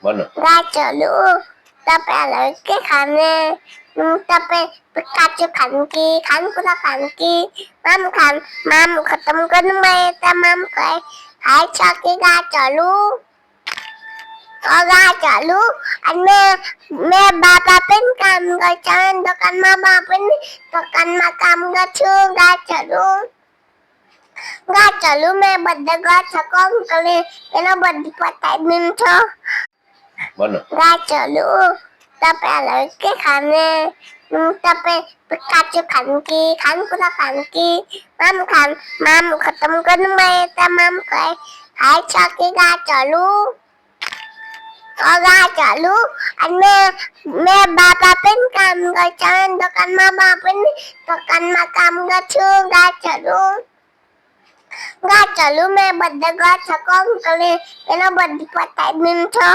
Bueno, Gachalu, tape lagi खाने tape काचे खान की खान पूरा खान की माम खत्म कर मैं तमाम खाए खाए चाके गाचालू और गाचालू और मैं बाबा पेन काम करता दुकान में बापन दुकान में काम करता गाचालू गाचालू मैं बड़े गाचा कौन करे एना बड़ी पता नहीं था bueno, गाचालू tape lagi खाने tape काचे खान की खान पूरा खान की माम खत्म कर मैं तमाम खाए खाए चाके गाचालू और गाचालू और मैं बाबा पेन काम करता दुकान में बापन दुकान में काम करता गाचालू मैं बड़े गाचा कौन करे एना बड़ी पता नहीं था